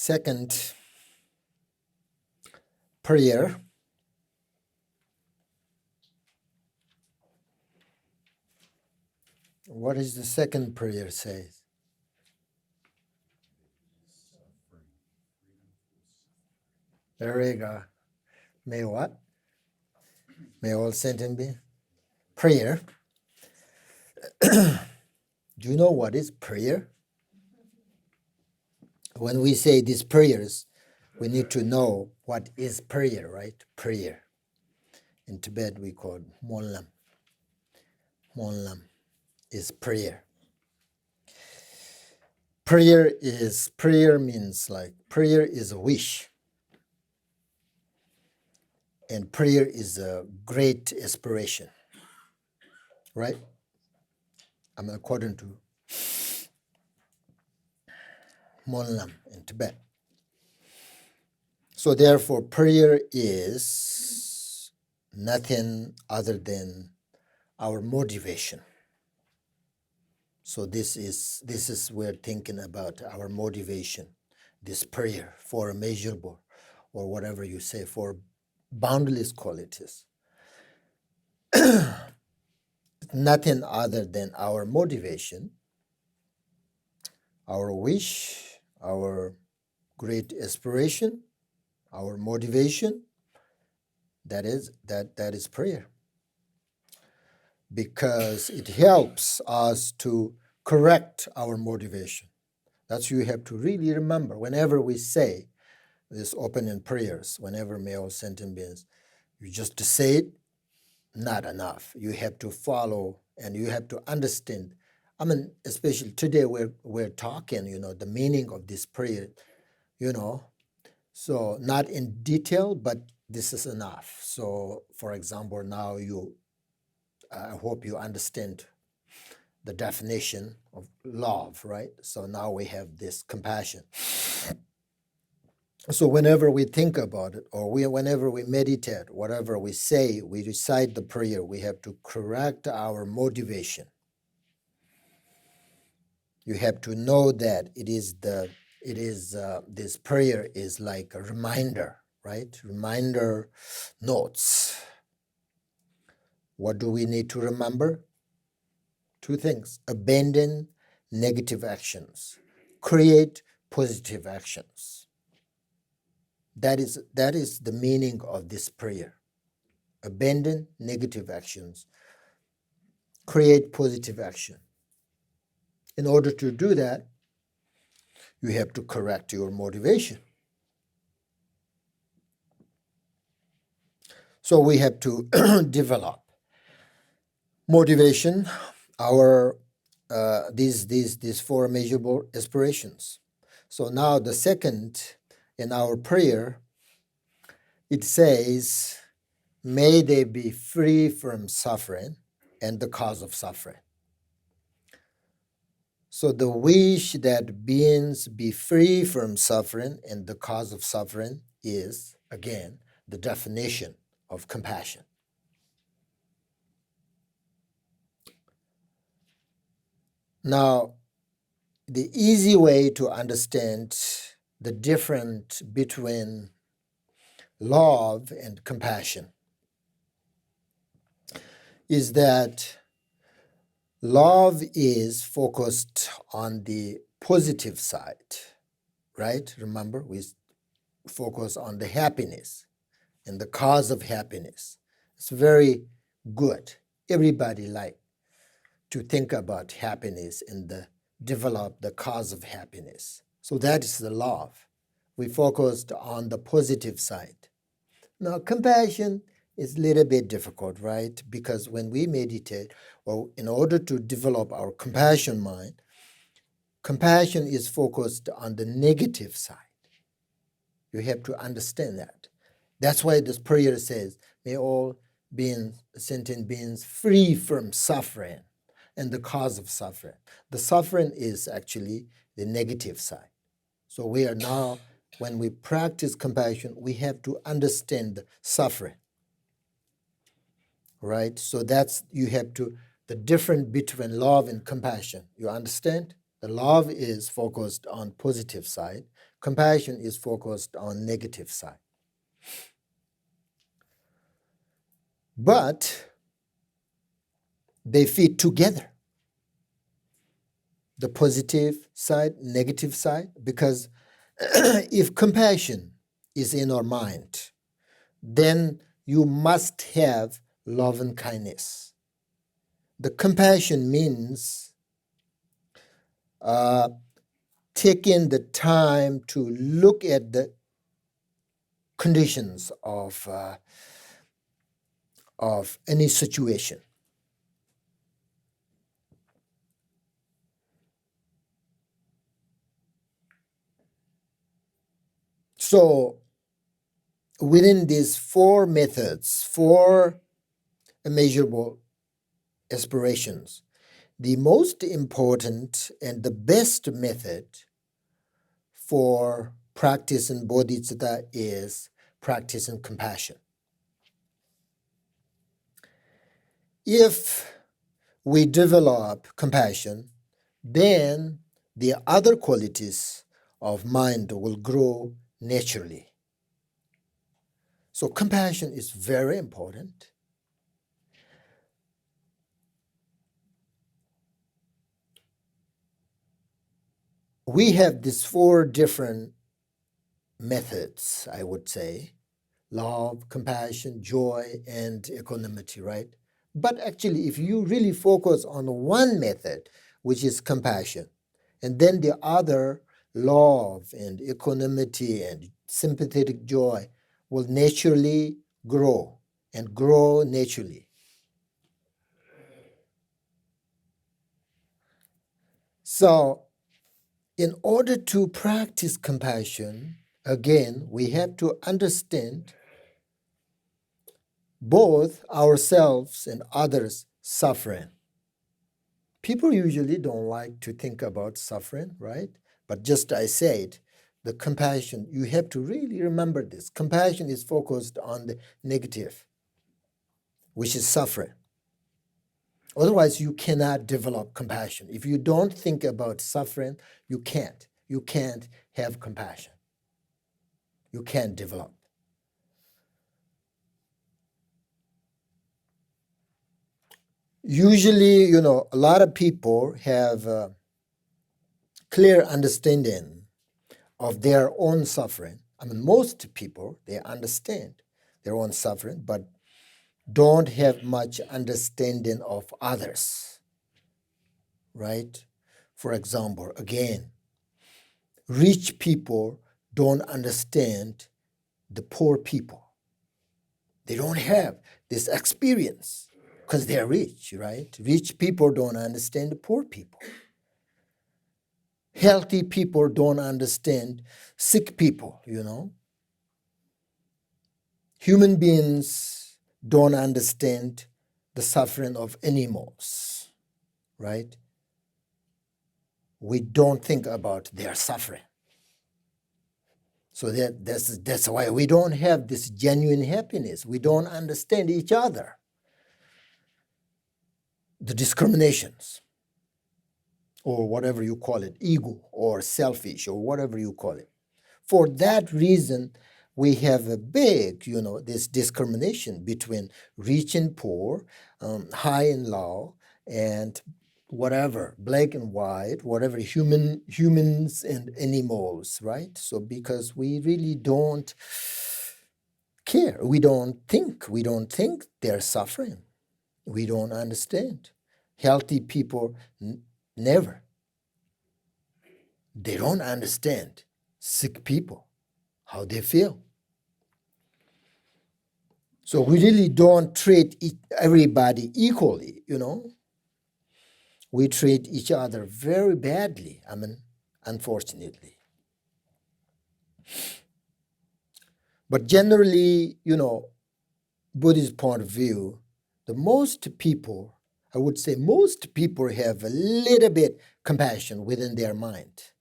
second prayer. What is the second prayer says? There we go. May what? May all sentence be? Prayer. Do you know what is prayer? When we say these prayers, we need to know what is prayer, right? Prayer. In Tibet, we call it monlam. Monlam is prayer. Prayer means like, prayer is a wish. And prayer is a great aspiration, right? I'm according to monlam in Tibet. So therefore, prayer is nothing other than our motivation. So this is we're thinking about our motivation, this prayer for immeasurable, or whatever you say, for boundless qualities. Nothing other than our motivation, our wish, our great aspiration, our motivation. That is prayer, because it helps us to correct our motivation. That's what you have to really remember whenever we say this opening prayers, whenever may all sentient beings, you just to say it, not enough. You have to follow and you have to understand. I mean, especially today we're talking, the meaning of this prayer, so not in detail, but this is enough. So, for example, now I hope you understand the definition of love, right? So now we have this compassion. So whenever we think about it, or whenever we meditate, whatever we say, we recite the prayer, we have to correct our motivation. You have to know that this prayer is like a reminder, right? Reminder notes. What do we need to remember? Two things: abandon negative actions, create positive actions. That is the meaning of this prayer. Abandon negative actions, create positive action. In order to do that, you have to correct your motivation. So we have to develop motivation, our these four immeasurable aspirations. So now the second in our prayer, it says, may they be free from suffering and the cause of suffering. So the wish that beings be free from suffering and the cause of suffering is, again, the definition of compassion. Now, the easy way to understand the difference between love and compassion is that love is focused on the positive side, right? Remember, we focus on the happiness and the cause of happiness. It's very good. Everybody like to think about happiness and develop the cause of happiness. So that is the love. We focused on the positive side. Now, compassion is a little bit difficult, right? Because when we meditate, or in order to develop our compassion mind, compassion is focused on the negative side. You have to understand that. That's why this prayer says, may all beings, sentient beings, free from suffering and the cause of suffering. The suffering is actually the negative side. So we are now, when we practice compassion, we have to understand the suffering, right? So that's, you have to, the difference between love and compassion. You understand? The love is focused on positive side. Compassion is focused on negative side. But they fit together. The positive side, negative side, because if compassion is in our mind, then you must have love and kindness. The compassion means taking the time to look at the conditions of any situation. So within these four methods, four immeasurable aspirations, the most important and the best method for practicing bodhicitta is practicing compassion. If we develop compassion, then the other qualities of mind will grow naturally. So compassion is very important. We have these four different methods, I would say: love, compassion, joy, and equanimity, right? But actually, if you really focus on one method, which is compassion, and then the other, love and equanimity and sympathetic joy, will naturally grow and grow naturally. So, in order to practice compassion, again, we have to understand both ourselves and others' suffering. People usually don't like to think about suffering, right? But just I said, the compassion, you have to really remember this. Compassion is focused on the negative, which is suffering. Otherwise, you cannot develop compassion. If you don't think about suffering, you can't. You can't have compassion. You can't develop. Usually, a lot of people have a clear understanding of their own suffering. I mean, most people, they understand their own suffering, but don't have much understanding of others, right? For example, again, rich people don't understand the poor people. They don't have this experience because they're rich, right? Rich people don't understand the poor people. Healthy people don't understand sick people, Human beings don't understand the suffering of animals, right? We don't think about their suffering. So that's why we don't have this genuine happiness. We don't understand each other. The discriminations, or whatever you call it, ego or selfish or whatever you call it. For that reason, we have a big, this discrimination between rich and poor, high and low, and whatever, black and white, whatever, humans and animals, right? So because we really don't care, we don't think they're suffering. We don't understand. Healthy people never. They don't understand sick people, how they feel. So we really don't treat everybody equally, We treat each other very badly, unfortunately. But generally, Buddhist point of view, I would say most people have a little bit compassion within their mind.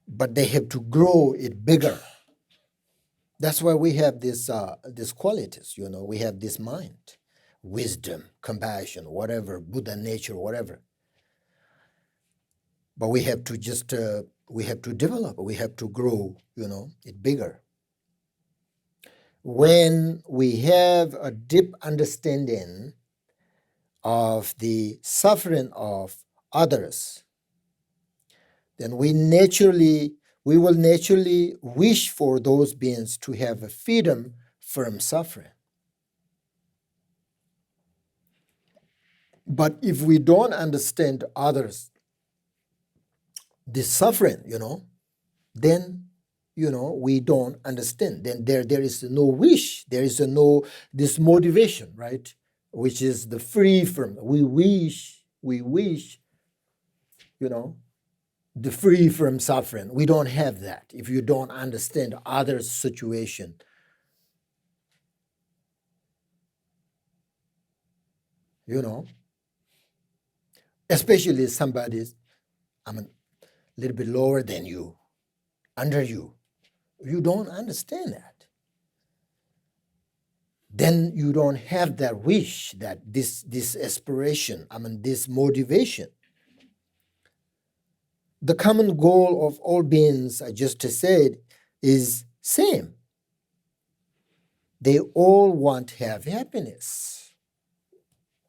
But they have to grow it bigger. That's why we have these qualities, we have this mind, wisdom, compassion, whatever, Buddha nature, whatever. but we have to we have to develop, we have to grow, it bigger. When we have a deep understanding of the suffering of others, then we will naturally wish for those beings to have a freedom from suffering. But if we don't understand others, the suffering, then we don't understand. Then there is no wish, there is this motivation, right? Which is the free from. We wish, the free from suffering. We don't have that if you don't understand others' situation. Especially somebody's, a little bit lower than you, under you. You don't understand that. Then you don't have that wish, that this aspiration, this motivation. The common goal of all beings, I just said, is same. They all want to have happiness.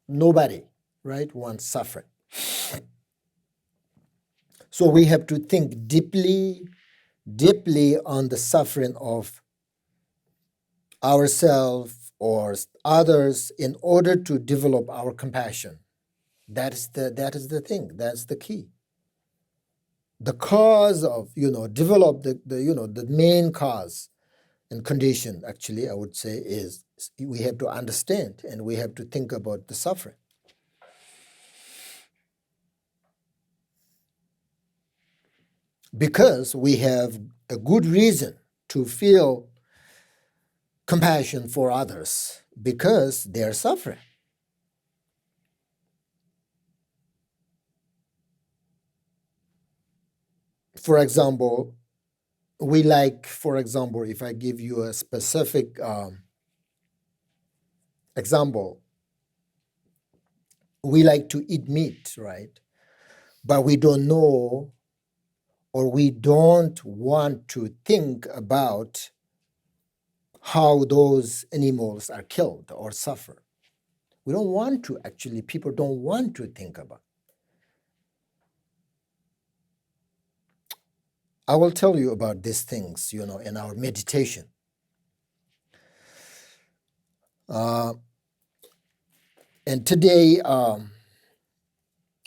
Nobody, right, wants suffering. So we have to think deeply on the suffering of ourselves or others in order to develop our compassion. That is the thing. That's the key. The cause of, develop the main cause and condition, actually, I would say, is we have to understand and we have to think about the suffering. Because we have a good reason to feel compassion for others, because they're suffering. For example, if I give you a specific example, we like to eat meat, right? But we don't know, or we don't want to think about how those animals are killed or suffer. We don't want to, actually, people don't want to think about. I will tell you about these things, in our meditation. And today, I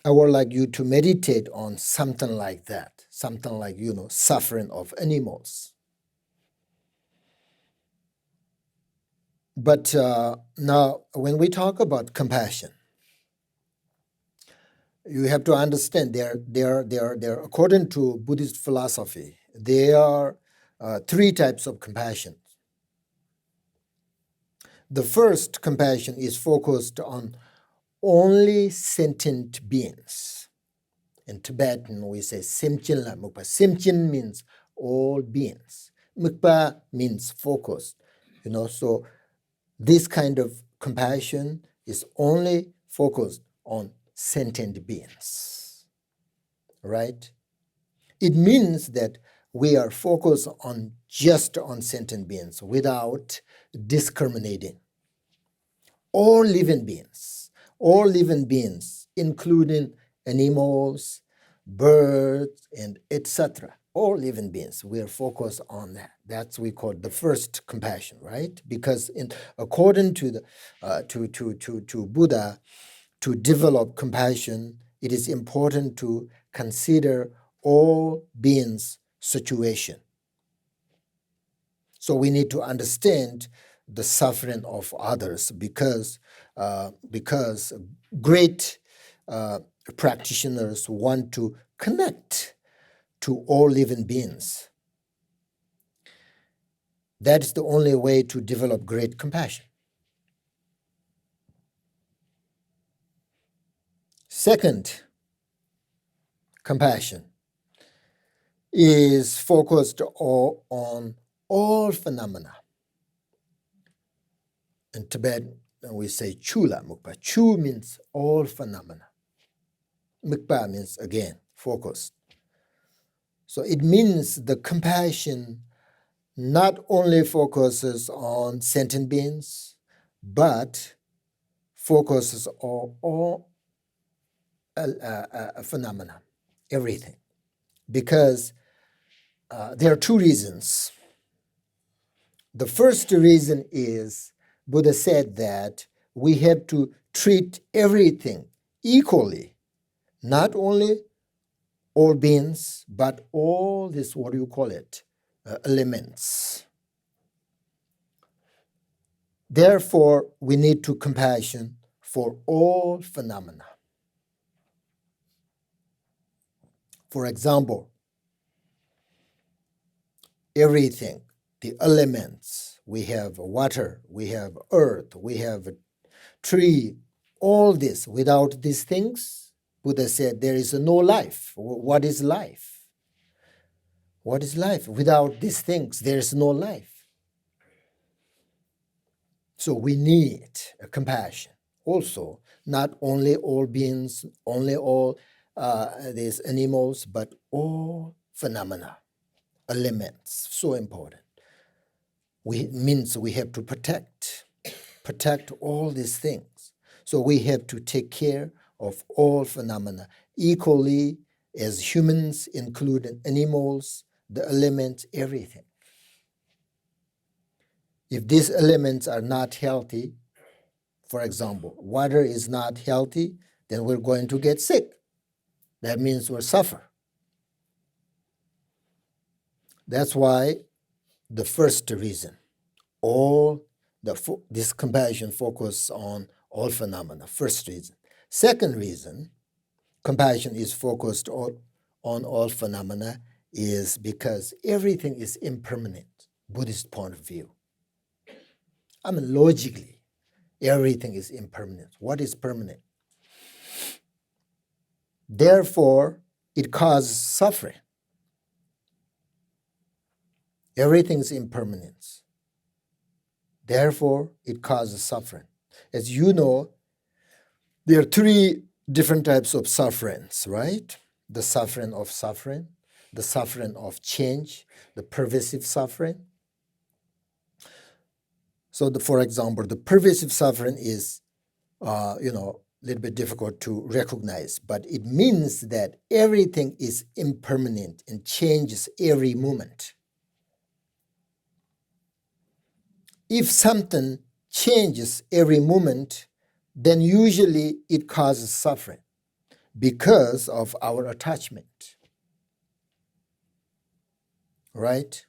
would like you to meditate on something like that, something like, suffering of animals. But now, when we talk about compassion, you have to understand there, according to Buddhist philosophy, there are three types of compassion. The first compassion is focused on only sentient beings. In Tibetan, we say Simchin la Mukpa. Simchin means all beings. Mukpa means focused. So this kind of compassion is only focused on sentient beings, right? It means that we are focused just on sentient beings without discriminating. All living beings, including animals, birds, and etc. All living beings, we are focused on that. That's we call the first compassion, right? Because according to to Buddha, to develop compassion, it is important to consider all beings' situation. So we need to understand the suffering of others, because great practitioners want to connect to all living beings. That is the only way to develop great compassion. Second, compassion is focused on all phenomena. In Tibetan, we say chula mukpa. Chu means all phenomena. Mukpa means, again, focused. So it means the compassion not only focuses on sentient beings, but focuses on all phenomena, everything. Because there are two reasons. The first reason is Buddha said that we have to treat everything equally, not only all beings, but all this, what do you call it, elements. Therefore, we need to compassion for all phenomena. For example, everything, the elements, we have water, we have earth, we have a tree, all this. Without these things, Buddha said there is no life. What is life? What is life? Without these things, there is no life. So we need a compassion. Also, not only all beings, only all these animals, but all phenomena, elements. So important. Means we have to protect all these things. So we have to take care of all phenomena equally as humans, including animals, the elements, everything. If these elements are not healthy, for example, water is not healthy, then we're going to get sick. That means we'll suffer. That's why the first reason, this compassion focus on all phenomena, first reason. Second reason, compassion is focused on all phenomena is because everything is impermanent, Buddhist point of view. I mean, logically, everything is impermanent. What is permanent? Therefore, it causes suffering. Everything is impermanence. Therefore, it causes suffering. As you know, there are three different types of sufferings, right? The suffering, the suffering of change, the pervasive suffering. So, for example, the pervasive suffering is, a little bit difficult to recognize, but it means that everything is impermanent and changes every moment. If something changes every moment, then usually it causes suffering because of our attachment, right?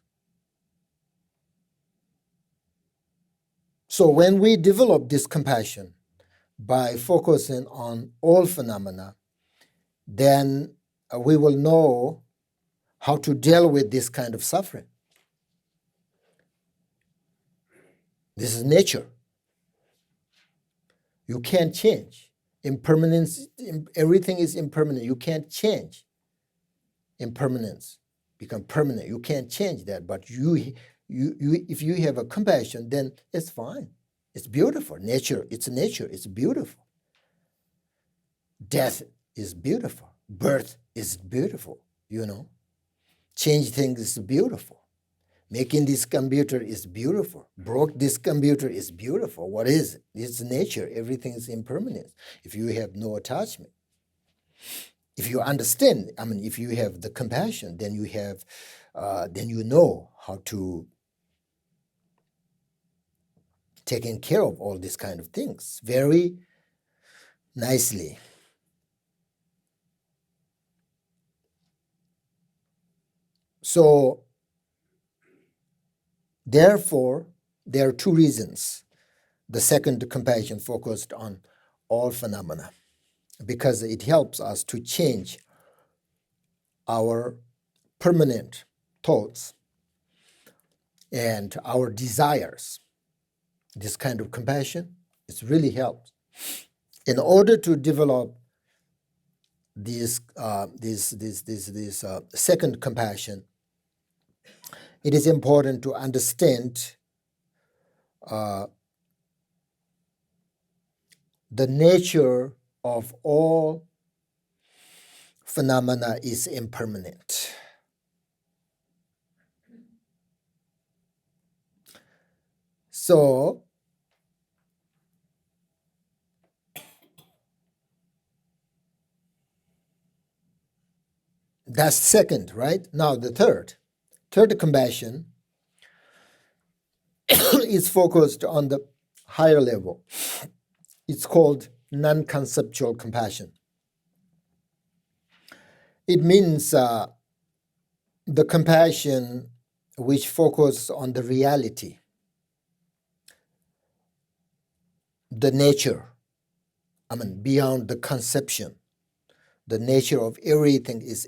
So when we develop this compassion by focusing on all phenomena, then we will know how to deal with this kind of suffering. This is nature. You can't change. Impermanence, everything is impermanent. You can't change impermanence. Become permanent. You can't change that. But if you have a compassion, then it's fine. It's beautiful. Nature, it's beautiful. Death is beautiful. Birth is beautiful, Change things is beautiful. Making this computer is beautiful. Broke this computer is beautiful. What is it? It's nature. Everything is impermanent. If you have no attachment, if you understand, if you have the compassion, then you know how to taking care of all these kind of things very nicely. So, therefore, there are two reasons. The second, compassion focused on all phenomena, because it helps us to change our permanent thoughts and our desires. This kind of compassion, it really helps. In order to develop this second compassion, it is important to understand the nature of all phenomena is impermanent. So, that's second, right? Now the third compassion is focused on the higher level. It's called non-conceptual compassion. It means the compassion which focuses on the reality, the nature, beyond the conception. The nature of everything is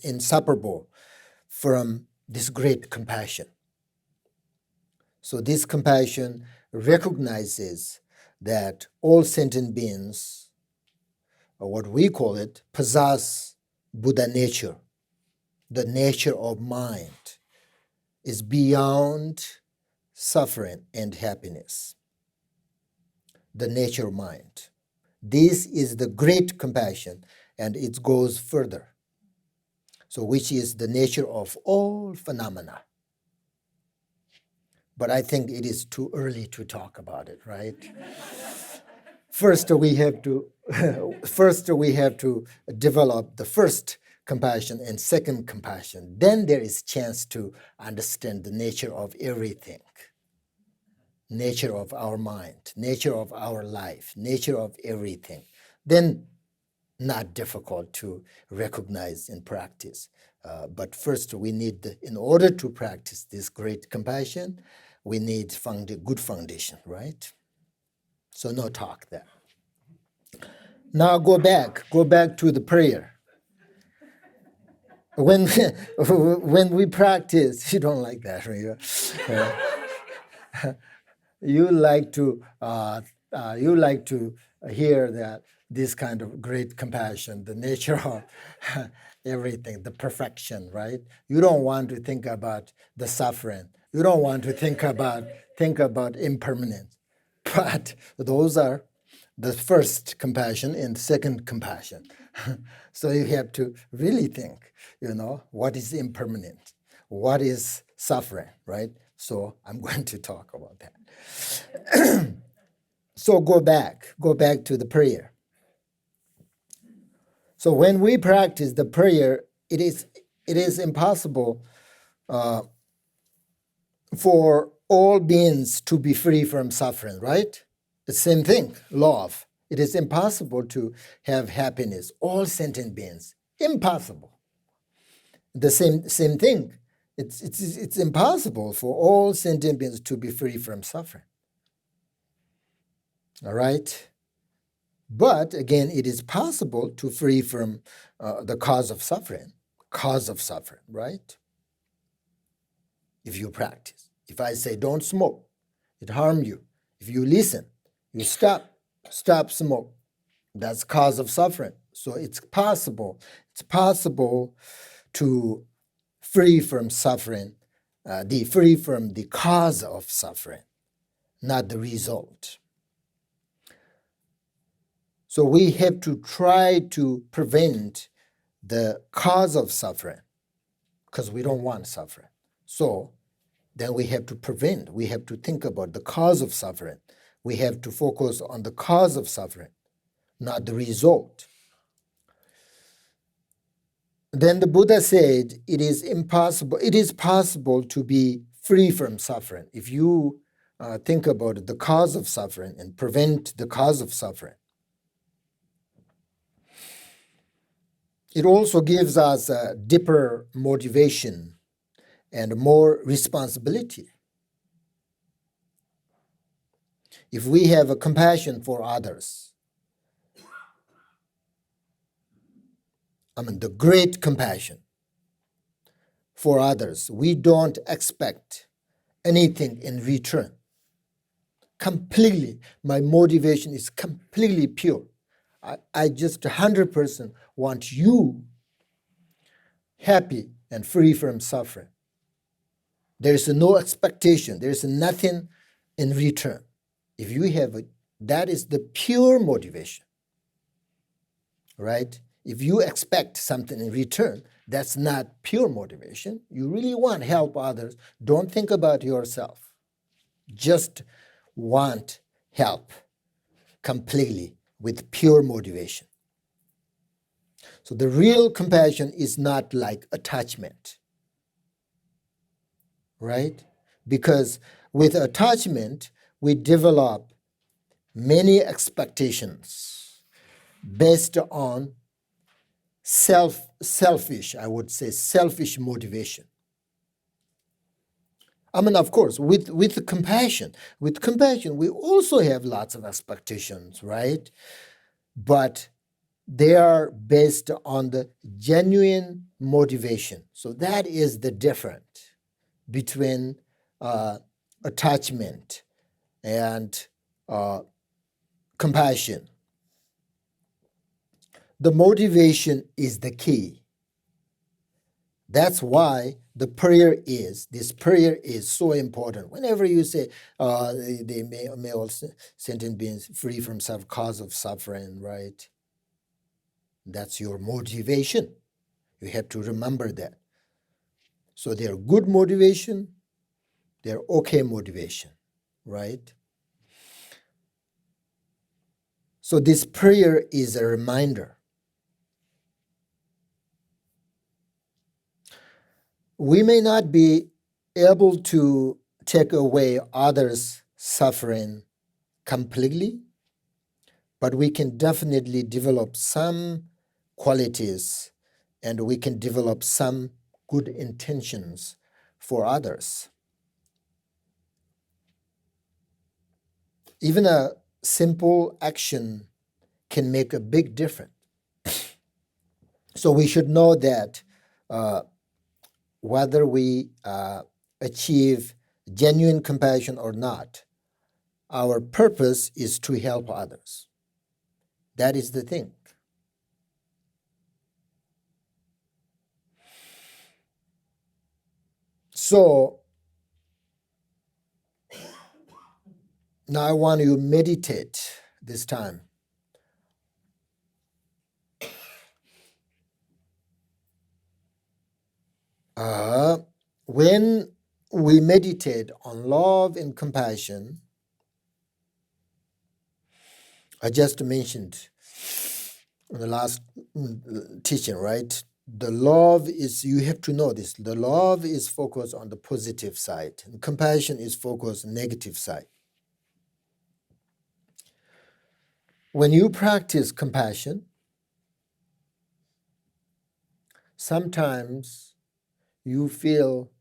inseparable from this great compassion. So this compassion recognizes that all sentient beings, or what we call it, possess Buddha nature. The nature of mind is beyond suffering and happiness. The nature of mind. This is the great compassion, and it goes further. So which is the nature of all phenomena. But I think it is too early to talk about it, right? First we have to develop the first compassion and second compassion. Then there is chance to understand the nature of everything. Nature of our mind, nature of our life, nature of everything. Then not difficult to recognize and practice. But first we need, in order to practice this great compassion, we need good foundation, right? So no talk there. Now go back to the prayer. When we practice, you don't like that, right? You like to hear that this kind of great compassion, the nature of everything, the perfection, right? You don't want to think about the suffering. You don't want to think about impermanence. But those are the first compassion and second compassion. So you have to really think, what is impermanent? What is suffering, right? So I'm going to talk about that. So go back to the prayer. So when we practice the prayer, it is impossible for all beings to be free from suffering, right? The same thing, love. It is impossible to have happiness, all sentient beings. Impossible. The same thing. It's impossible for all sentient beings to be free from suffering. All right? But again, it is possible to free from the cause of suffering, right? If you practice. If I say don't smoke, it harms you. If you listen, you stop smoke. That's cause of suffering. So it's possible to free from suffering, free from the cause of suffering, not the result. So we have to try to prevent the cause of suffering because we don't want suffering. So then we have to prevent. We have to think about the cause of suffering. We have to focus on the cause of suffering, not the result. Then the Buddha said, it is possible to be free from suffering. If you think about the cause of suffering and prevent the cause of suffering. It also gives us a deeper motivation and more responsibility. If we have a compassion for others, the great compassion for others, we don't expect anything in return. Completely, my motivation is completely pure. I just 100% want you happy and free from suffering. There is no expectation. There is nothing in return. If you have that is the pure motivation. right? If you expect something in return, that's not pure motivation. You really want to help others. Don't think about yourself. Just want help completely with pure motivation. So the real compassion is not like attachment, right? Because with attachment, we develop many expectations based on selfish, I would say, selfish motivation. I mean, of course, with compassion, we also have lots of expectations, right? But they are based on the genuine motivation. So that is the difference between attachment and compassion. The motivation is the key. That's why this prayer is so important. Whenever you say, may all sentient beings free from cause of suffering, right? That's your motivation. You have to remember that. So they're good motivation, they're okay motivation, right? So this prayer is a reminder. We may not be able to take away others' suffering completely, but we can definitely develop some qualities and we can develop some good intentions for others. Even a simple action can make a big difference. So we should know that whether we achieve genuine compassion or not, our purpose is to help others. That is the thing. So now I want you to meditate this time. When we meditate on love and compassion, I just mentioned in the last teaching, right? The love is, you have to know this, the love is focused on the positive side, and compassion is focused on the negative side. When you practice compassion, sometimes you feel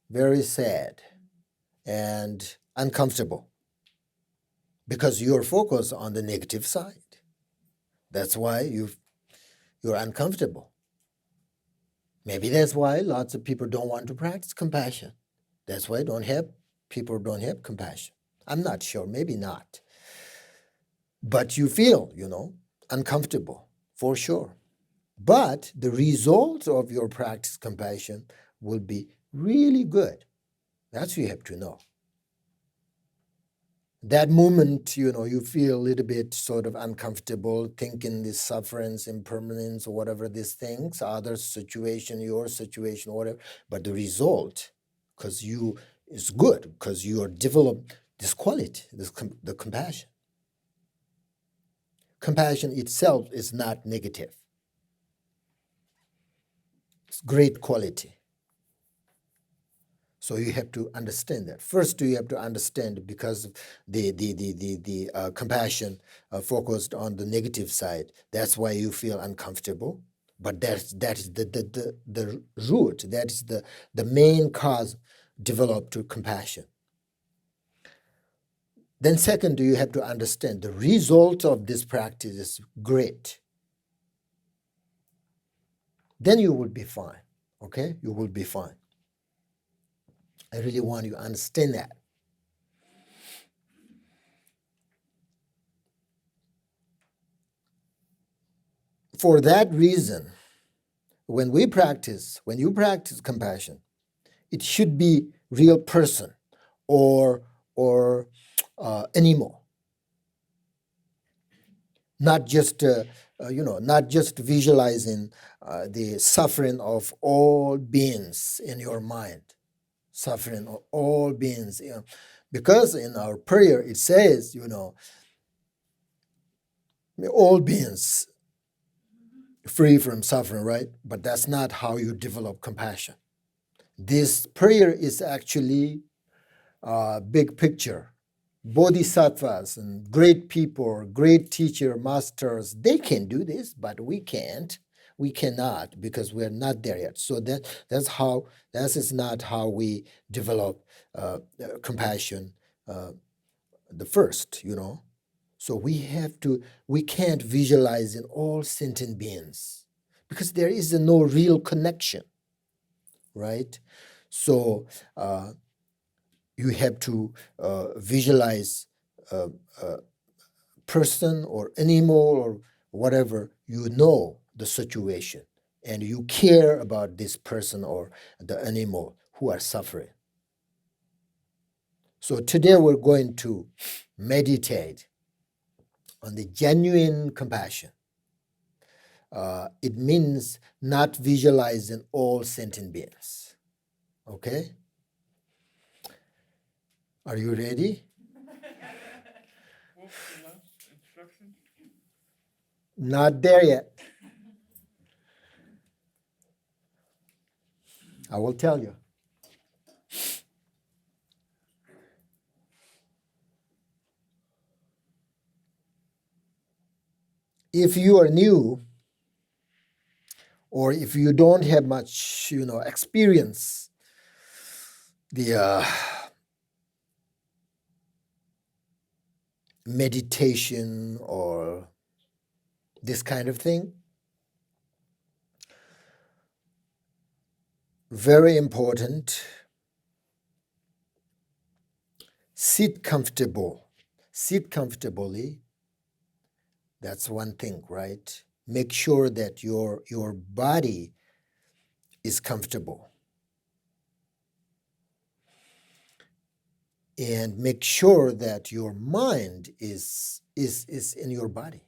very sad and uncomfortable because you're focused on the negative side. That's why you're uncomfortable. Maybe that's why lots of people don't want to practice compassion. That's why people don't have compassion. I'm not sure, maybe not. But you feel, uncomfortable, for sure. But the result of your practice compassion will be really good. That's what you have to know. That moment, you feel a little bit sort of uncomfortable, thinking this sufferance, impermanence, or whatever these things, other situation, your situation, whatever. But the result, is good, because you are developed this quality, the compassion. Compassion itself is not negative. It's great quality. So you have to understand that. First, you have to understand, because the compassion focused on the negative side. That's why you feel uncomfortable. But that is the root. That is the main cause developed to compassion. Then second, you have to understand the result of this practice is great. Then you will be fine. Okay? You will be fine. I really want you to understand that. For that reason, when you practice compassion, it should be real person or animal, not just not just visualizing the suffering of all beings in your mind, suffering of all beings, because in our prayer it says, all beings free from suffering, right? But that's not how you develop compassion. This prayer is actually a big picture. Bodhisattvas and great people, great teacher, masters, they can do this, but we can't. We cannot because we're not there yet. So that is not how we develop compassion the first, So we can't visualize in all sentient beings because there is no real connection, right? So you have to visualize a person or animal or whatever, the situation, and you care about this person or the animal who are suffering. So today we're going to meditate on the genuine compassion. It means not visualizing all sentient beings. Okay? Are you ready? What was the last instruction? Not there yet. I will tell you. If you are new, or if you don't have much, experience, the meditation or this kind of thing, very important. Sit comfortably. That's one thing, right? Make sure that your body is comfortable. And make sure that your mind is in your body.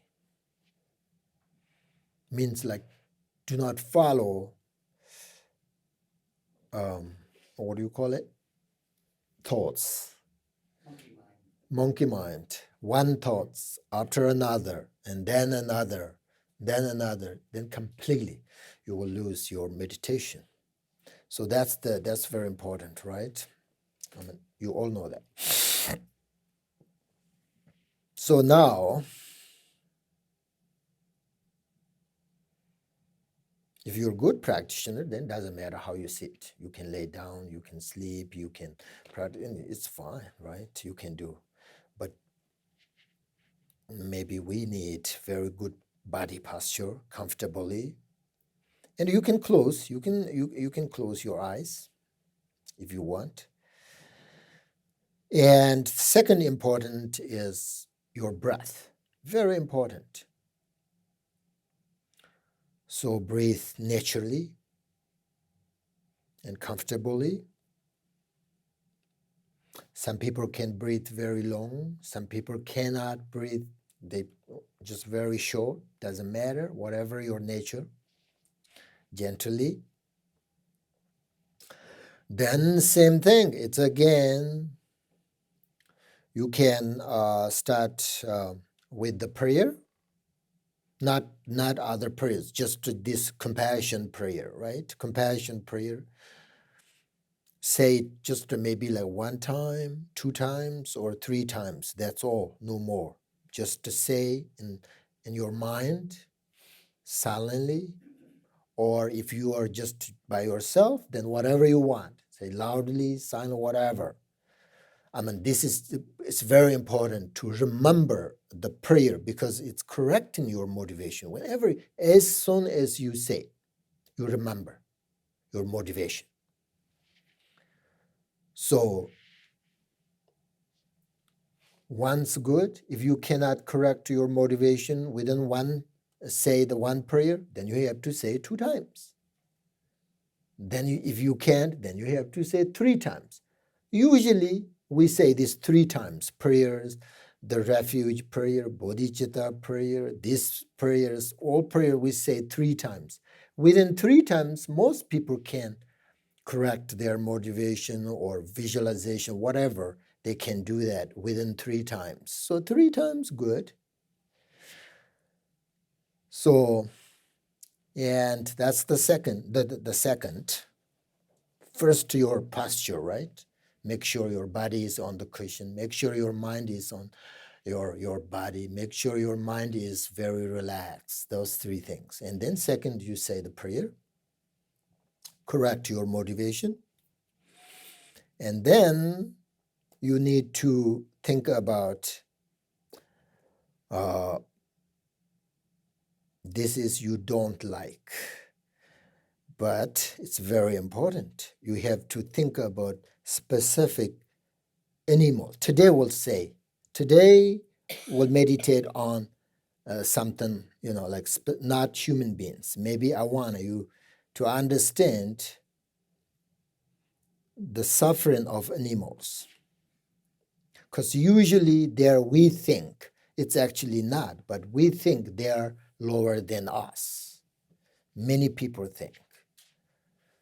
Means like do not follow what do you call it? Thoughts. Monkey mind. One thoughts after another, and then another, then completely you will lose your meditation. So that's very important, right? You all know that. So now, if you're a good practitioner, then it doesn't matter how you sit. You can lay down, you can sleep, you can practice. It's fine, right? You can do. But maybe we need very good body posture, comfortably. And you can close. You can close your eyes if you want. And second important is your breath. Very important. So breathe naturally and comfortably. Some people can breathe very long. Some people cannot breathe. They just very short. Doesn't matter. Whatever your nature. Gently. Then same thing. It's again. You can start with the prayer. Not other prayers. Just this compassion prayer, right? Compassion prayer. Say it just maybe like 1 time, 2 times, or 3 times. That's all, no more. Just to say in your mind, silently, or if you are just by yourself, then whatever you want. Say loudly, silent, whatever. It's very important to remember the prayer because it's correcting your motivation. As soon as you say, you remember your motivation. So once good. If you cannot correct your motivation within say the one prayer, then you have to say it 2 times. Then if you can't, then you have to say it 3 times. Usually we say this 3 times prayers, the refuge prayer, bodhicitta prayer, these prayers, all prayer we say 3 times. Within 3 times, most people can correct their motivation or visualization, whatever. They can do that within 3 times. So 3 times, good. So, and that's the second, the second. First, your posture, right? Make sure your body is on the cushion. Make sure your mind is on your body. Make sure your mind is very relaxed. Those 3 things. And then second, you say the prayer. Correct your motivation. And then you need to think about this is you don't like. But it's very important. You have to think about specific animal. Today we'll meditate on something, like not human beings. Maybe I want you to understand the suffering of animals. Because usually we think, it's actually not, but we think they're lower than us. Many people think.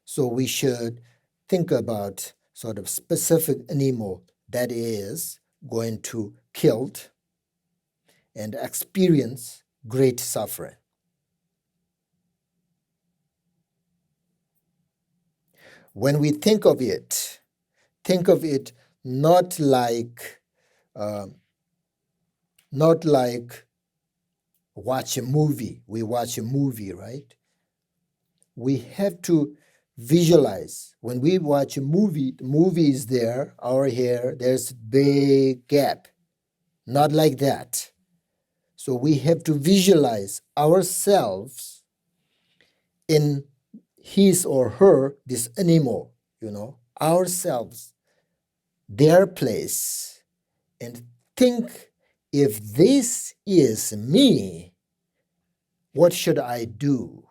So we should think about sort of specific animal that is going to killed and experience great suffering. When we think of it not like watch a movie. We watch a movie, right? We have to visualize. When we watch a movie, the movie is there, our hair, there's a big gap. Not like that. So we have to visualize ourselves in his or her, this animal, ourselves, their place, and think, if this is me, what should I do?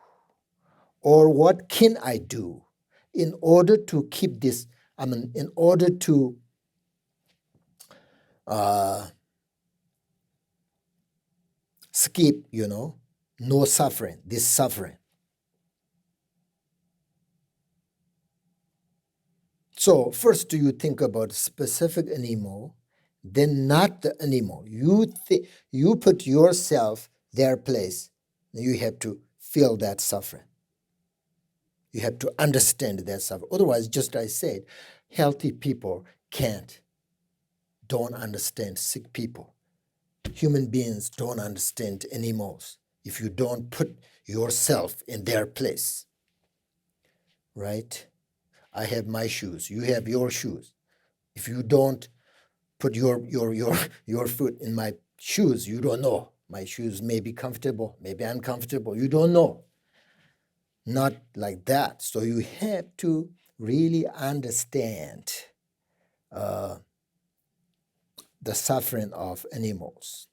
Or what can I do in order to keep this, in order to skip, no suffering, this suffering. So first you think about specific animal, then not the animal. You put yourself their place. You have to feel that suffering. You have to understand that suffering. Otherwise, just as I said, healthy people don't understand sick people. Human beings don't understand animals if you don't put yourself in their place, right? I have my shoes. You have your shoes. If you don't put your foot in my shoes, you don't know. My shoes may be comfortable, maybe uncomfortable. You don't know. Not like that. So you have to really understand the suffering of animals.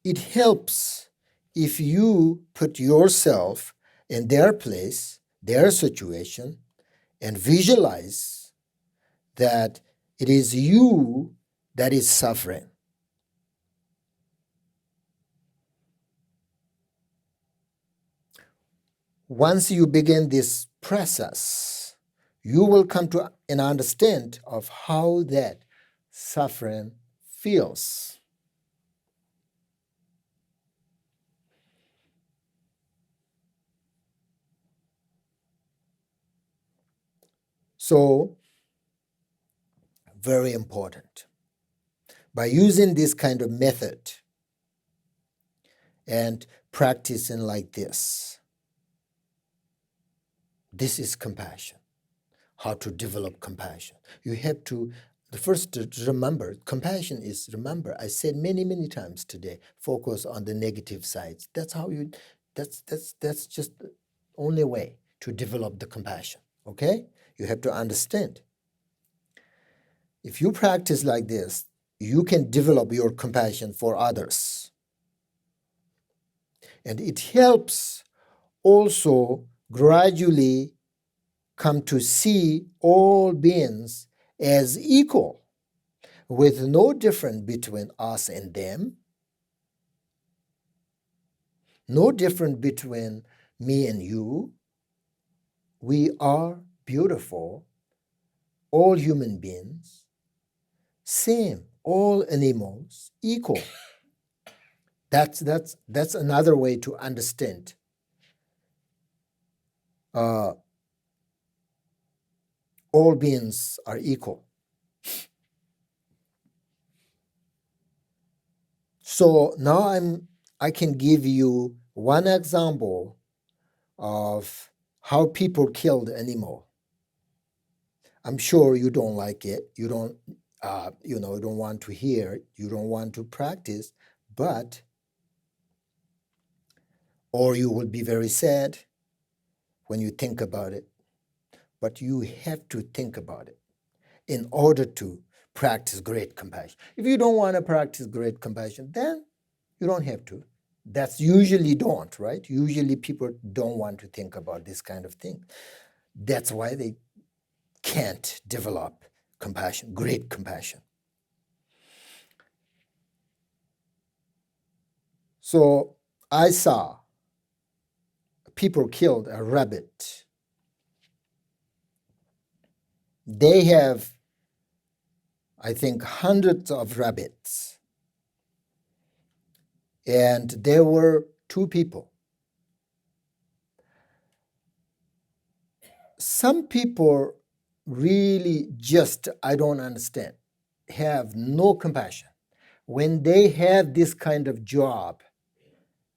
It helps if you put yourself in their place, their situation, and visualize that it is you that is suffering. Once you begin this process, you will come to an understand of how that suffering feels. So, very important. By using this kind of method and practicing like this is compassion. How to develop compassion. You have to, the first to remember, compassion is, remember, I said many, many times today, focus on the negative sides. That's how you, that's just the only way to develop the compassion, okay? You have to understand. If you practice like this, you can develop your compassion for others. And it helps also gradually come to see all beings as equal, with no difference between us and them, no difference between me and you. We are beautiful, all human beings, same, all animals, equal. That's another way to understand all beings are equal. So now I can give you one example of how people kill the animal. I'm sure you don't like it. You don't, you don't want to hear. You don't want to practice, or you will be very sad when you think about it. But you have to think about it in order to practice great compassion. If you don't want to practice great compassion, then you don't have to. That's usually don't, right? Usually people don't want to think about this kind of thing. That's why they can't develop compassion, great compassion. So I saw people killed a rabbit. They have, I think, hundreds of rabbits. And there were two people. Some people really just, I don't understand, have no compassion. When they have this kind of job,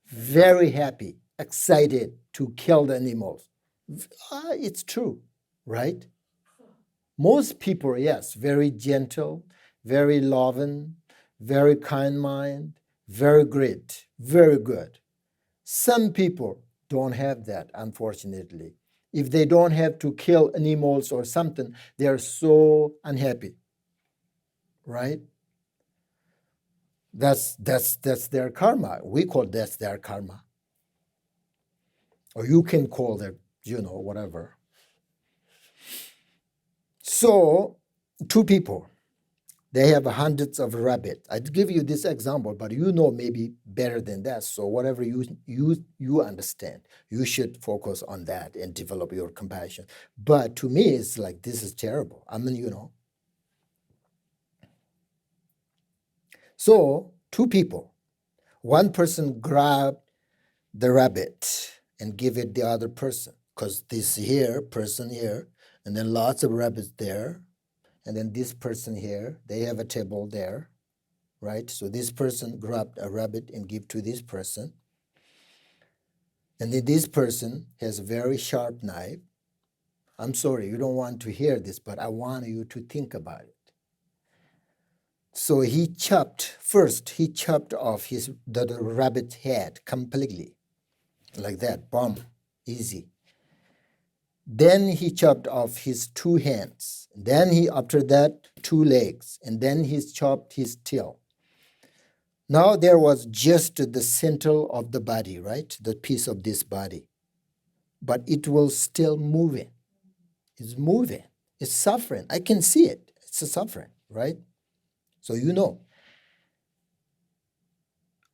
very happy, excited to kill the animals. It's true, right? Most people, yes, very gentle, very loving, very kind mind, very great, very good. Some people don't have that, unfortunately. If they don't have to kill animals or something, they are so unhappy, right? That's their karma. We call that's their karma. Or you can call it, whatever. So, two people, they have hundreds of rabbits. I'd give you this example, but maybe better than that. So whatever you understand, you should focus on that and develop your compassion. But to me, it's like, this is terrible. I mean, So two people, one person grabbed the rabbit and give it the other person, because this person here, and then lots of rabbits there, and then this person here, they have a table there, right? So this person grabbed a rabbit and give to this person. And then this person has a very sharp knife. I'm sorry, you don't want to hear this, but I want you to think about it. So he chopped off the rabbit's head completely, like that, boom, easy. Then he chopped off his two hands. Then after that, two legs. And then he chopped his tail. Now there was just the center of the body, right? The piece of this body. But it was still moving. It's moving. It's suffering. I can see it. It's a suffering, right? So you know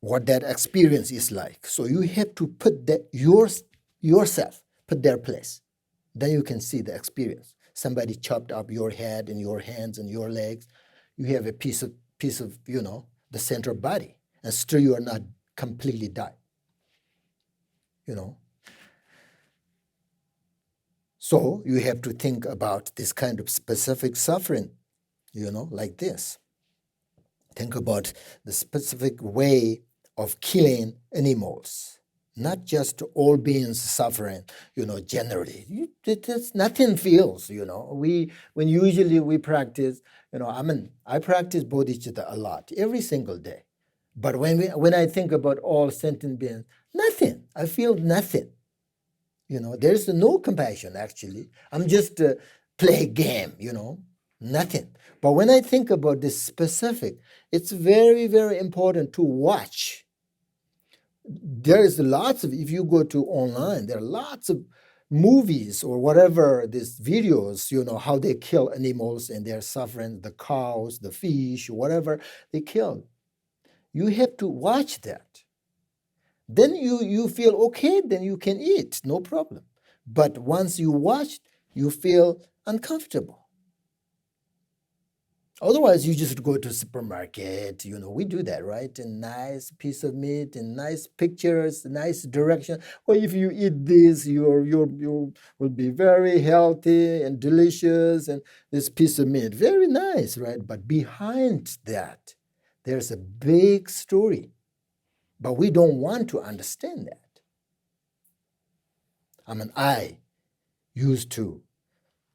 what that experience is like. So you have to put that yourself, put their place. Then you can see the experience. Somebody chopped up your head and your hands and your legs. You have a piece of the center body, and still you are not completely died. So you have to think about this kind of specific suffering, like this. Think about the specific way of killing animals, not just all beings suffering, generally. Nothing feels, when usually we practice, I practice bodhicitta a lot, every single day. But when I think about all sentient beings, nothing. I feel nothing. There's no compassion, actually. I'm just play a game, nothing. But when I think about this specific, it's very, very important to watch. There is lots of, if you go to online, there are lots of movies or whatever, these videos, how they kill animals and they're suffering, the cows, the fish, whatever they kill. You have to watch that. Then you feel okay, then you can eat, no problem. But once you watch, you feel uncomfortable. Otherwise, you just go to supermarket. We do that, right? A nice piece of meat and nice pictures, nice direction. Well, if you eat this, you will be very healthy and delicious. And this piece of meat, very nice, right? But behind that, there's a big story. But we don't want to understand that. I used to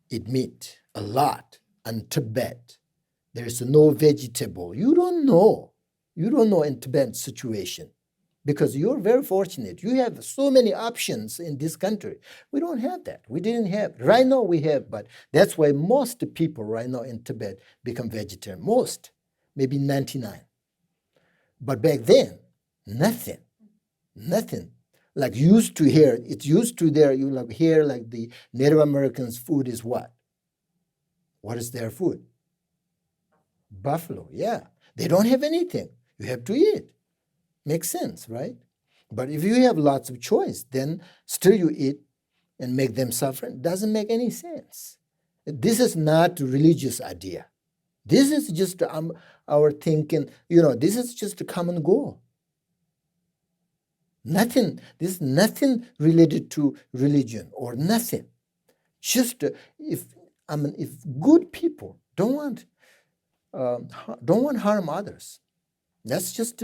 eat meat a lot in Tibet. There's no vegetable. You don't know in Tibet situation because you're very fortunate. You have so many options in this country. We don't have that. We didn't have. Right now we have, but that's why most people right now in Tibet become vegetarian. Most, maybe 99. But back then, nothing. Like used to hear, it's used to there, you like hear like the Native Americans' food is what? What is their food? Buffalo, yeah. They don't have anything. You have to eat. Makes sense, right? But if you have lots of choice, then still you eat and make them suffer. It doesn't make any sense. This is not a religious idea. This is just our thinking, this is just a common goal. Nothing, this is nothing related to religion or nothing. Just if good people don't want harm others. That's just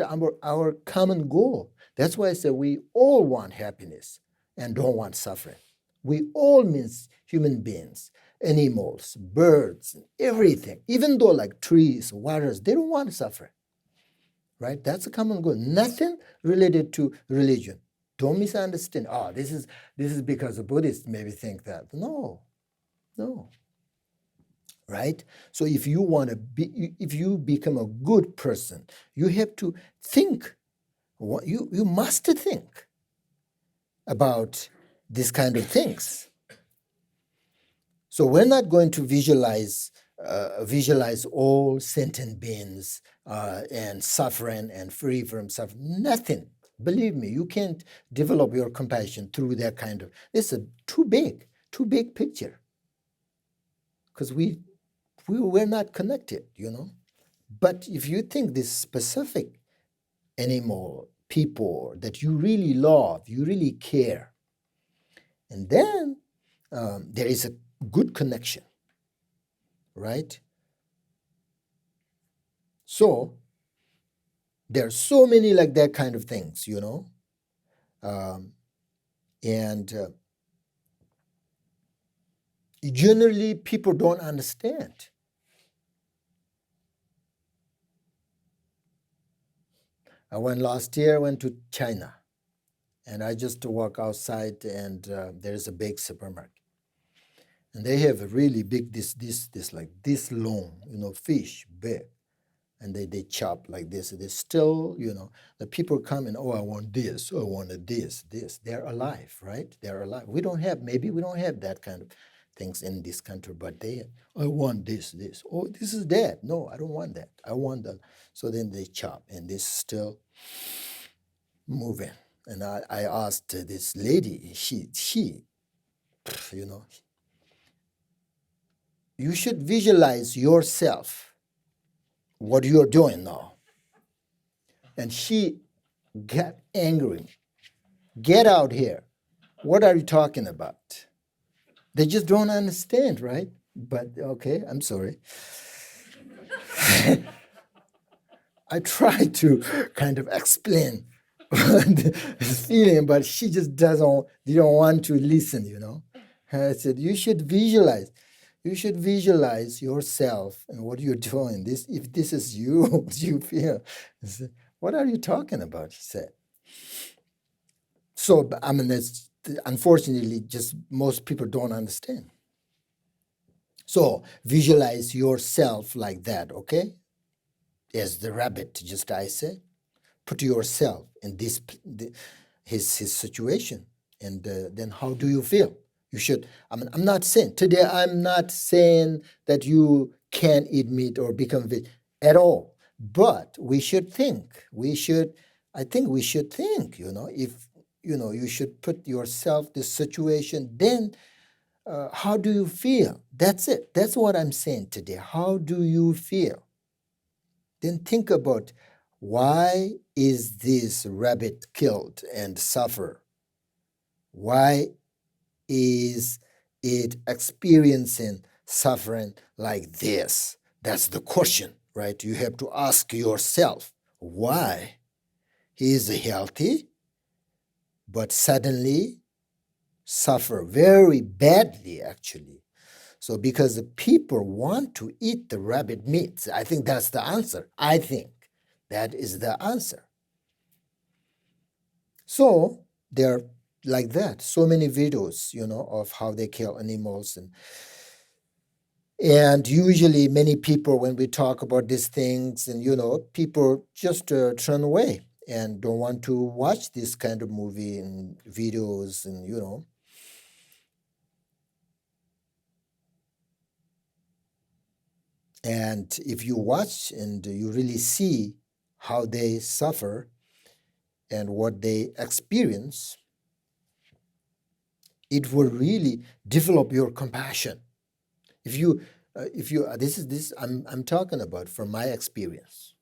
our common goal. That's why I say we all want happiness and don't want suffering. We all means human beings, animals, birds, everything. Even though like trees, waters, they don't want suffering. Right? That's a common goal. Nothing related to religion. Don't misunderstand. Oh, this is because the Buddhists maybe think that. No. Right? So if you become a good person, you have to think. You must think about these kind of things. So we're not going to visualize all sentient beings and suffering and free from suffering. Nothing. Believe me, you can't develop your compassion through that kind of. It's a too big picture. Because we're not connected, But if you think this specific animal, people that you really love, you really care, and then there is a good connection, right? So there are so many like that kind of things, and generally people don't understand. Last year I went to China, and I just walk outside, and there's a big supermarket, and they have a really big this like this long, fish, big, and they chop like this. They still, the people come and I want this, I wanted this. They're alive, right? They're alive. Maybe we don't have that kind of things in this country, but I want this. Oh, this is dead. No, I don't want that. I want that. So then they chop, and this still moving. And I asked this lady, she, you should visualize yourself, what you're doing now. And she got angry. Get out here. What are you talking about? They just don't understand, right? But okay, I'm sorry. I try to kind of explain this feeling, but she just don't want to listen, I said, you should visualize yourself and what you're doing. If this is you, what you feel. I said, what are you talking about? She said. So, it's unfortunately just most people don't understand. So visualize yourself like that, okay? As the rabbit, just I said. Put yourself in his situation. And then how do you feel? You should, I'm not saying, today I'm not saying that you can eat meat or become vegetarian at all. But we should think. I think we should think, if, you should put yourself this situation, then how do you feel? That's it. That's what I'm saying today. How do you feel? Then think about, why is this rabbit killed and suffer? Why is it experiencing suffering like this? That's the question, right? You have to ask yourself, why? He is healthy, but suddenly suffer very badly, actually. So because the people want to eat the rabbit meat, I think that's the answer. I think that is the answer. So they're like that. So many videos, of how they kill animals. And usually many people, when we talk about these things, and, people just turn away and don't want to watch this kind of movie and videos and. And if you watch and you really see how they suffer and what they experience, it will really develop your compassion. If you, this I'm talking about from my experience.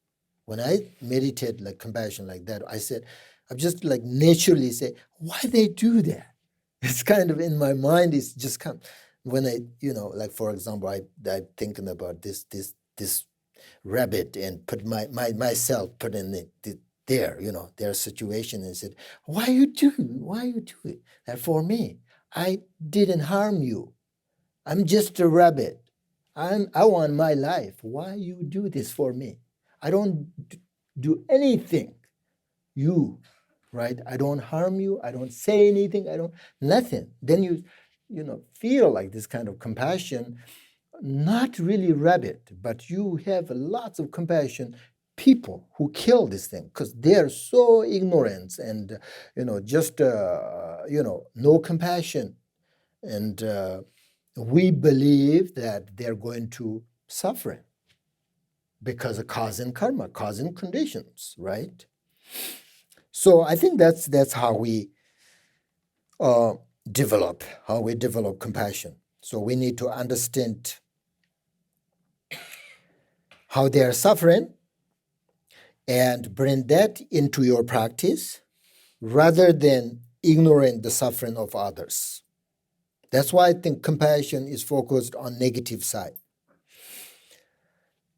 When I meditate like compassion like that, I just like naturally say, why they do that? It's kind of in my mind. It's just come when I, like for example, I thinking about this rabbit and put myself put in there, their situation, and said, why you do it that for me? I didn't harm you. I'm just a rabbit. I want my life. Why you do this for me? I don't do anything. You, right? I don't harm you. I don't say anything. I don't nothing. Then you feel like this kind of compassion. Not really rabbit, but you have lots of compassion. People who kill this thing because they're so ignorant and just no compassion, and we believe that they're going to suffer because of cause and karma, cause and conditions, right? So I think that's how we develop compassion. So we need to understand how they are suffering and bring that into your practice rather than ignoring the suffering of others. That's why I think compassion is focused on negative side.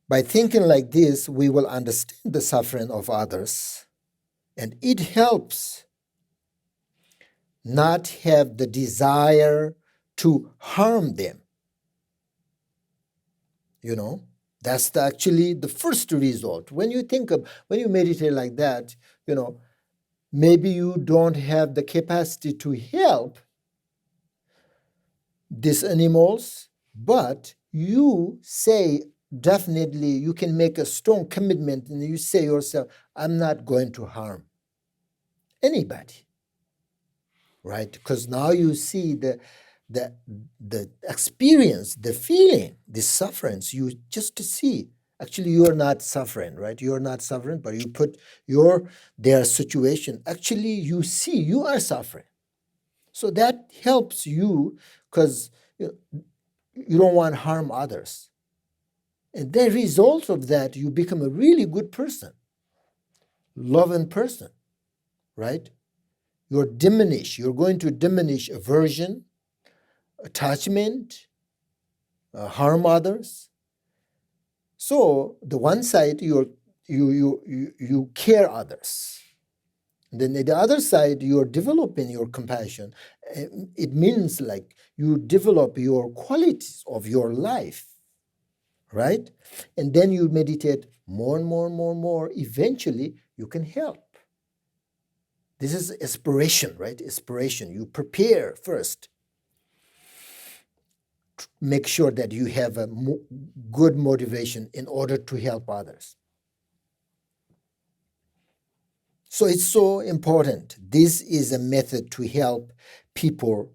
By thinking like this, we will understand the suffering of others, and it helps not have the desire to harm them. That's actually the first result. When you meditate like that, maybe you don't have the capacity to help these animals, but you say, definitely you can make a strong commitment and you say yourself, I'm not going to harm anybody, right? Because now you see the experience, the feeling, the sufferance, you just to see, actually you are not suffering, right? You are not suffering, but you put their situation, actually you see you are suffering. So that helps you because you don't want to harm others. And the result of that, you become a really good person, loving person, right? You're going to diminish aversion, attachment, harm others. So the one side, you care others. Then the other side, you're developing your compassion. It means like you develop your qualities of your life, right? And then you meditate more and more and more and more. Eventually, you can help. This is aspiration, right? Aspiration. You prepare first. Make sure that you have a good motivation in order to help others. So it's so important. This is a method to help people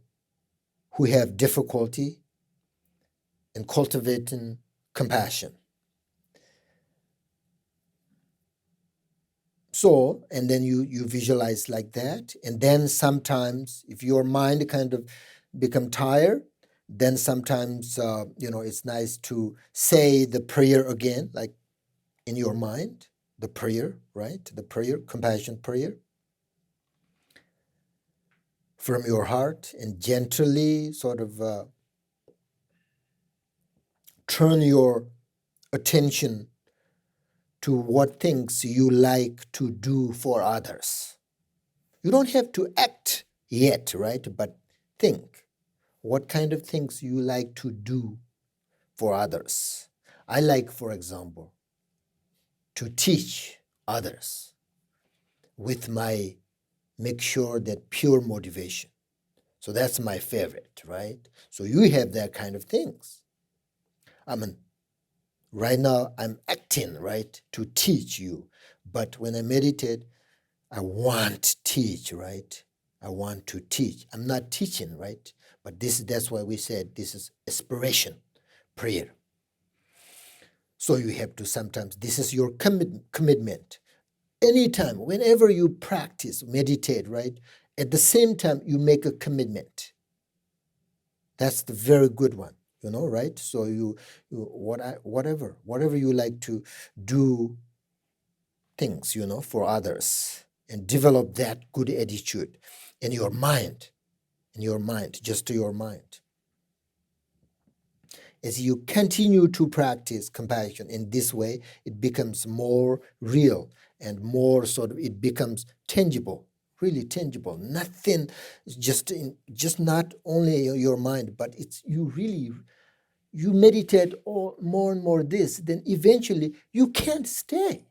who have difficulty in cultivating compassion. So, and then you visualize like that. And then sometimes if your mind kind of become tired, then sometimes, it's nice to say the prayer again, like in your mind, the prayer, right? The prayer, compassion prayer from your heart, and gently sort of turn your attention to what things you like to do for others. You don't have to act yet, right? But think what kind of things you like to do for others. I like, for example, to teach others with my make sure that pure motivation. So that's my favorite, right? So you have that kind of things. I mean, right now I'm acting, right, to teach you. But when I meditate, I want to teach, right? I want to teach. I'm not teaching, right? But that's why we said this is aspiration prayer. So you have to sometimes, this is your commitment. Anytime, whenever you practice, meditate, right? At the same time, you make a commitment. That's the very good one, right? So whatever you like to do things, for others, and develop that good attitude in your mind, just to your mind. As you continue to practice compassion in this way, it becomes more real and more it becomes tangible, really tangible. Nothing, just not only your mind, but it's you meditate more and more this, then eventually you can't stay.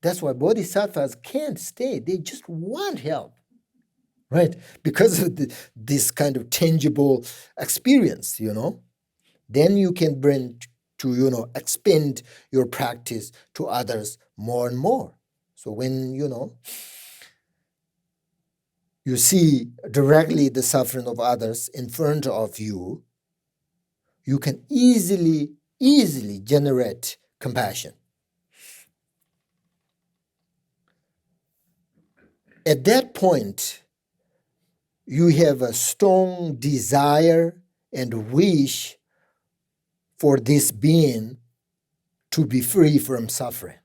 That's why bodhisattvas can't stay. They just want help, right? Because of this kind of tangible experience, Then you can bring to, expand your practice to others more and more. So when, you see directly the suffering of others in front of you, you can easily generate compassion. At that point, you have a strong desire and wish for this being to be free from suffering.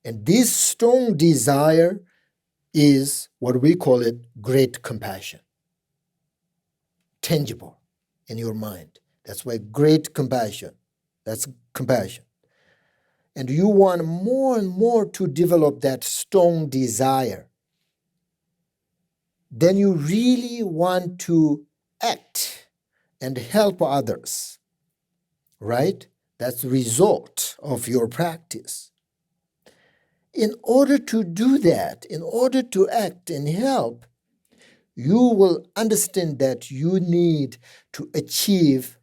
And this strong desire is what we call it great compassion. Tangible in your mind. That's why great compassion. That's compassion. And you want more and more to develop that strong desire. Then you really want to act and help others, right? That's the result of your practice. In order to do that, in order to act and help, you will understand that you need to achieve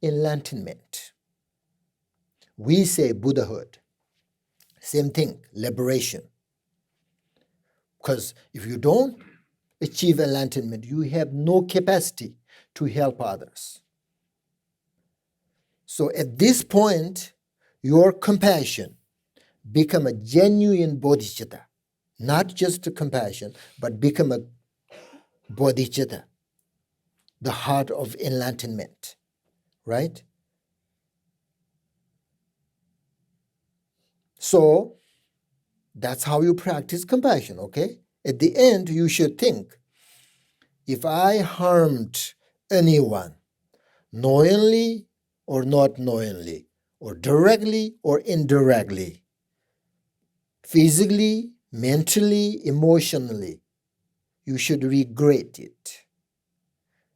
enlightenment. We say Buddhahood. Same thing, liberation. Because if you don't achieve enlightenment, you have no capacity to help others. So at this point, your compassion become a genuine bodhicitta. Not just a compassion, but become a bodhicitta, the heart of enlightenment, right? So that's how you practice compassion, okay? At the end, you should think, if I harmed anyone, knowingly or not knowingly, or directly or indirectly, physically, mentally, emotionally, you should regret it.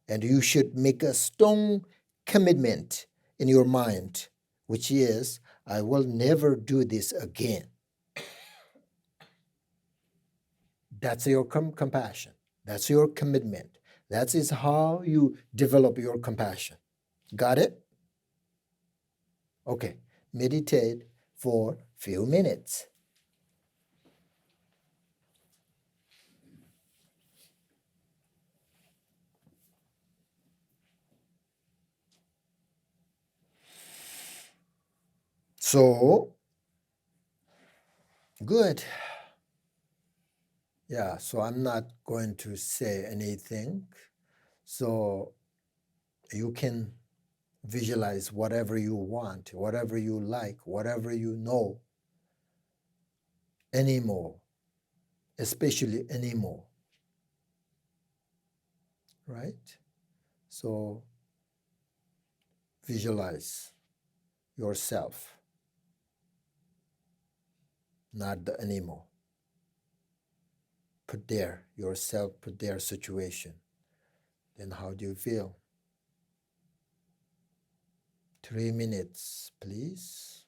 And you should make a strong commitment in your mind, which is, I will never do this again. That's your compassion. That's your commitment. That is how you develop your compassion. Got it? Okay. Meditate for a few minutes. So, good. Yeah, so I'm not going to say anything. So you can visualize whatever you want, whatever you like, whatever you know anymore, especially anymore, right? So visualize yourself, not the anymore. Put there yourself, put their situation. Then how do you feel? 3 minutes, please.